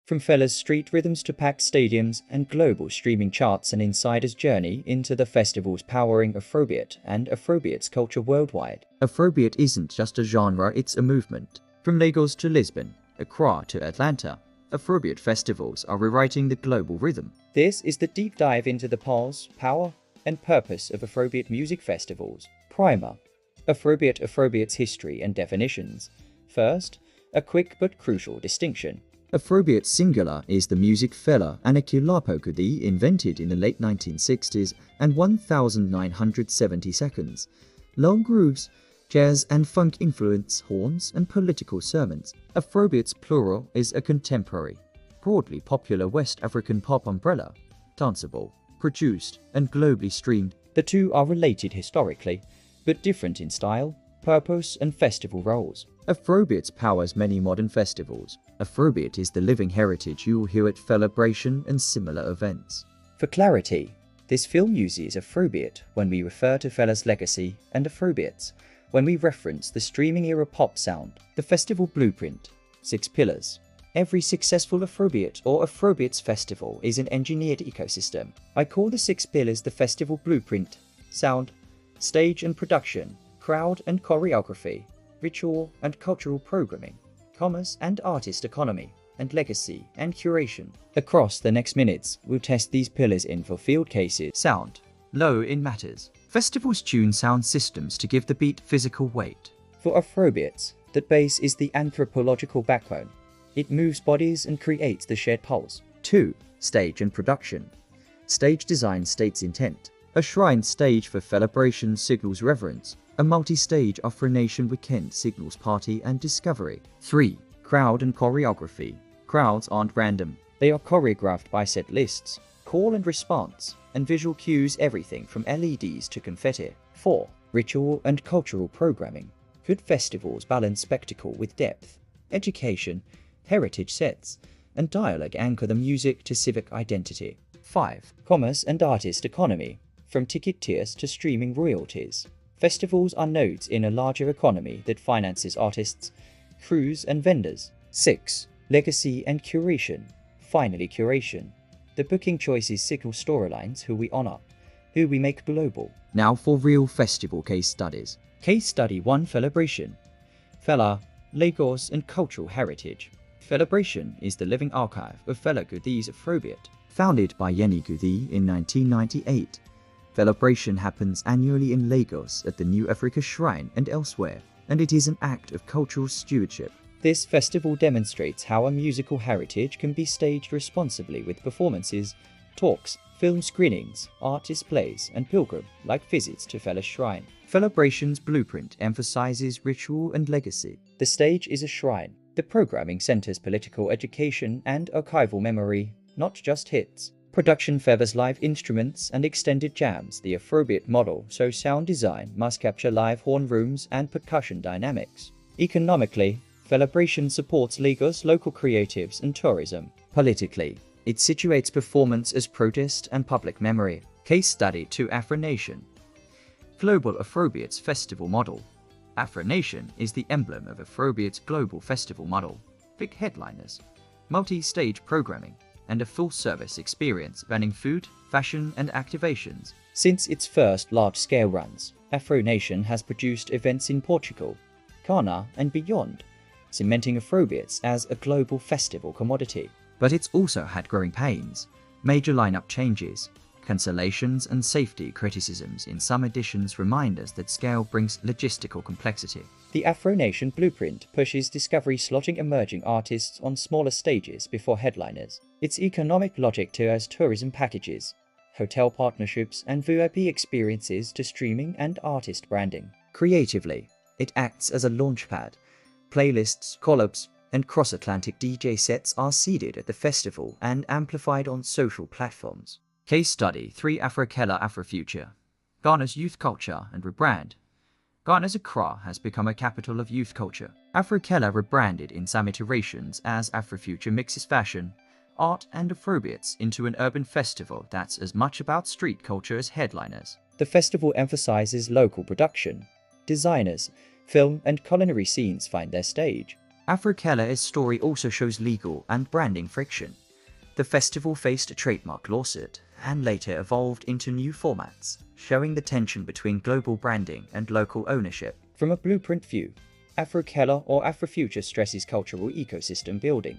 From Fela's street rhythms to packed stadiums and global streaming charts, an insider's journey into the festivals powering Afrobeat and Afrobeats culture worldwide. Afrobeat isn't just a genre, it's a movement. From Lagos to Lisbon, Accra to Atlanta, Afrobeat festivals are rewriting the global rhythm. This is the deep dive into the pulse, power, and purpose of Afrobeat music festivals. Primer: Afrobeat Afrobeats history and definitions. First, a quick but crucial distinction. Afrobeat singular is the music Fela and Anikulapo Kuti invented in the late 1960s and 1970 seconds. Long grooves, jazz and funk influence, horns and political sermons. Afrobeats plural is a contemporary, broadly popular West African pop umbrella, danceable, produced and globally streamed. The two are related historically, but different in style, purpose and festival roles. Afrobeats powers many modern festivals. Afrobeat is the living heritage you'll hear at Felabration and similar events. For clarity, this film uses Afrobeat when we refer to Fela's legacy and Afrobeats when we reference the streaming era pop sound. The festival blueprint: 6 pillars. Every successful Afrobeat or Afrobeats festival is an engineered ecosystem. I call the 6 pillars the festival blueprint: sound, stage and production, crowd and choreography, ritual and cultural programming, commerce and artist economy, and legacy and curation. Across the next minutes, we'll test these pillars in for field cases. Sound. Low in matters. Festivals tune sound systems to give the beat physical weight. For Afrobeats, that bass is the anthropological backbone. It moves bodies and creates the shared pulse. 2. Stage and production. Stage design states intent. A shrine stage for Felabration signals reverence. A multi-stage Afro Nation weekend signals party and discovery. 3. Crowd and choreography. Crowds aren't random. They are choreographed by set lists, call and response, and visual cues, everything from LEDs to confetti. 4. Ritual and cultural programming. Good festivals balance spectacle with depth. Education, heritage sets, and dialogue anchor the music to civic identity. 5. Commerce and artist economy. From ticket tiers to streaming royalties. Festivals are nodes in a larger economy that finances artists, crews, and vendors. 6. Legacy and curation. Finally, curation. The booking choices signal storylines, who we honor, who we make global. Now for real festival case studies. Case study 1: Felabration. Fela, Lagos, and cultural heritage. Felabration is the living archive of Fela Kuti's Afrobeat. Founded by Nyege Nyege in 1998. Felabration happens annually in Lagos at the New Africa Shrine and elsewhere, and it is an act of cultural stewardship. This festival demonstrates how a musical heritage can be staged responsibly with performances, talks, film screenings, art displays, and pilgrim-like visits to Fela's shrine. Felabration's blueprint emphasizes ritual and legacy. The stage is a shrine. The programming centers political education and archival memory, not just hits. Production favors live instruments and extended jams, the Afrobeat model, so sound design must capture live horn rooms and percussion dynamics. Economically, Felabration supports Lagos local creatives and tourism. Politically, it situates performance as protest and public memory. Case study 2: Afro Nation. Global Afrobeats festival model. Afro Nation is the emblem of Afrobeats global festival model. Big headliners, multi-stage programming, and a full-service experience spanning food, fashion, and activations. Since its first large-scale runs, Afro Nation has produced events in Portugal, Ghana, and beyond, cementing Afrobeats as a global festival commodity. But it's also had growing pains, major lineup changes, cancellations, and safety criticisms in some editions remind us that scale brings logistical complexity. The Afro Nation blueprint pushes discovery, slotting emerging artists on smaller stages before headliners. Its economic logic tiers tourism packages, hotel partnerships, and VIP experiences to streaming and artist branding. Creatively, it acts as a launchpad. Playlists, collabs, and cross-Atlantic DJ sets are seeded at the festival and amplified on social platforms. Case study 3: Afrochella AfroFuture. Ghana's youth culture and rebrand. Ghana's Accra has become a capital of youth culture. Afrochella rebranded in some iterations as AfroFuture mixes fashion, art, and Afrobeats into an urban festival that's as much about street culture as headliners. The festival emphasizes local production. Designers, film, and culinary scenes find their stage. Afrochella's story also shows legal and branding friction. The festival faced a trademark lawsuit and later evolved into new formats, showing the tension between global branding and local ownership. From a blueprint view, Afrochella or AfroFuture stresses cultural ecosystem building,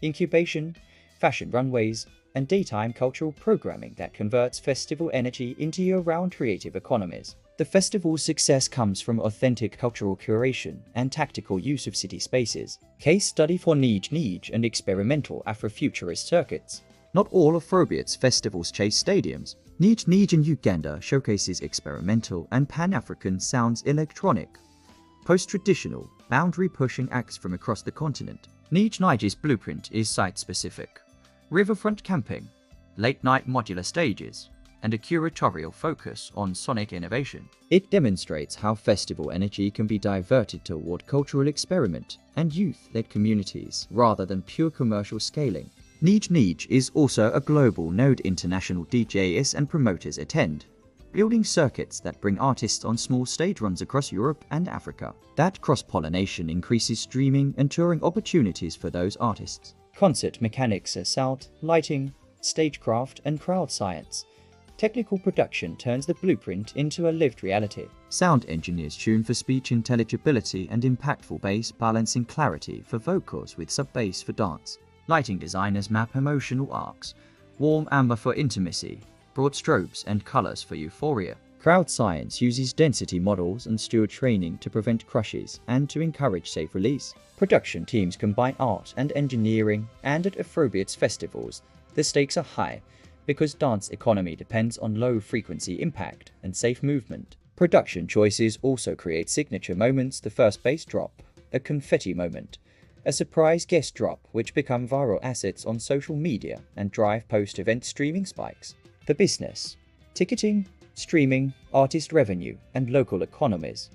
incubation, fashion runways, and daytime cultural programming that converts festival energy into year-round creative economies. The festival's success comes from authentic cultural curation and tactical use of city spaces. Case study for Nyege Nyege and experimental Afrofuturist circuits. Not all Afrobeats festivals chase stadiums. Nyege Nyege in Uganda showcases experimental and Pan-African sounds, electronic, post-traditional, boundary-pushing acts from across the continent. Nyege Nyege's blueprint is site-specific. Riverfront camping, late-night modular stages, and a curatorial focus on sonic innovation. It demonstrates how festival energy can be diverted toward cultural experiment and youth-led communities rather than pure commercial scaling. Nyege Nyege is also a global node. International DJs and promoters attend, building circuits that bring artists on small stage runs across Europe and Africa. That cross-pollination increases streaming and touring opportunities for those artists. Concert mechanics are sound, lighting, stagecraft, and crowd science. Technical production turns the blueprint into a lived reality. Sound engineers tune for speech intelligibility and impactful bass, balancing clarity for vocals with sub-bass for dance. Lighting designers map emotional arcs, warm amber for intimacy, broad strobes and colors for euphoria. Crowd science uses density models and steward training to prevent crushes and to encourage safe release. Production teams combine art and engineering, and at Afrobeats festivals, the stakes are high because dance economy depends on low-frequency impact and safe movement. Production choices also create signature moments: the first bass drop, a confetti moment, a surprise guest drop, which become viral assets on social media and drive post-event streaming spikes. The business: ticketing, streaming, artist revenue, and local economies.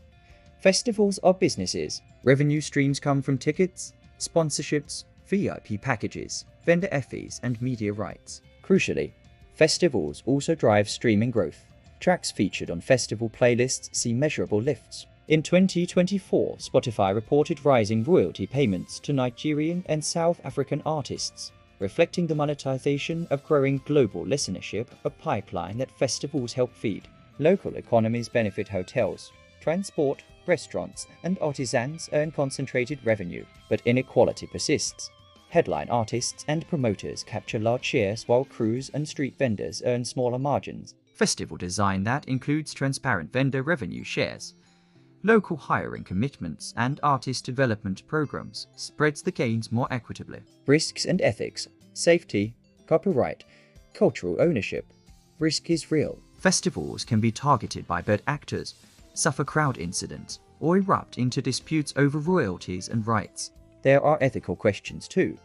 Festivals are businesses. Revenue streams come from tickets, sponsorships, VIP packages, vendor fees, and media rights. Crucially, festivals also drive streaming growth. Tracks featured on festival playlists see measurable lifts. In 2024, Spotify reported rising royalty payments to Nigerian and South African artists, reflecting the monetization of growing global listenership, a pipeline that festivals help feed. Local economies benefit: hotels, transport, restaurants, and artisans earn concentrated revenue, but inequality persists. Headline artists and promoters capture large shares while crews and street vendors earn smaller margins. Festival design that includes transparent vendor revenue shares, local hiring commitments, and artist development programs spreads the gains more equitably. Risks and ethics: safety, copyright, cultural ownership. Risk is real. Festivals can be targeted by bad actors, suffer crowd incidents, or erupt into disputes over royalties and rights. There are ethical questions too.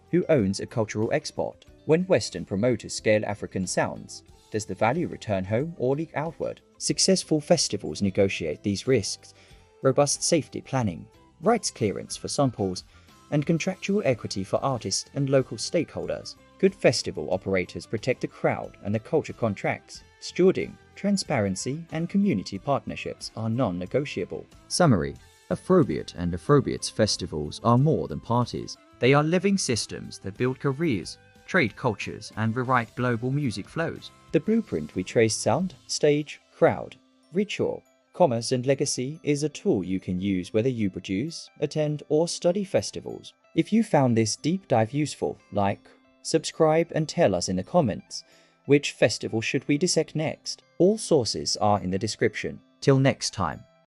Who owns a cultural export? When Western promoters scale African sounds, does the value return home or leak outward? Successful festivals negotiate these risks: robust safety planning, rights clearance for samples, and contractual equity for artists and local stakeholders. Good festival operators protect the crowd and the culture contracts. Stewarding, transparency, and community partnerships are non-negotiable. Summary: Afrobeat and Afrobeats festivals are more than parties. They are living systems that build careers, trade cultures, and rewrite global music flows. The blueprint we trace: sound, stage, crowd, ritual, commerce, and legacy is a tool you can use whether you produce, attend, or study festivals. If you found this deep dive useful, like, subscribe, and tell us in the comments which festival should we dissect next. All sources are in the description. Till next time.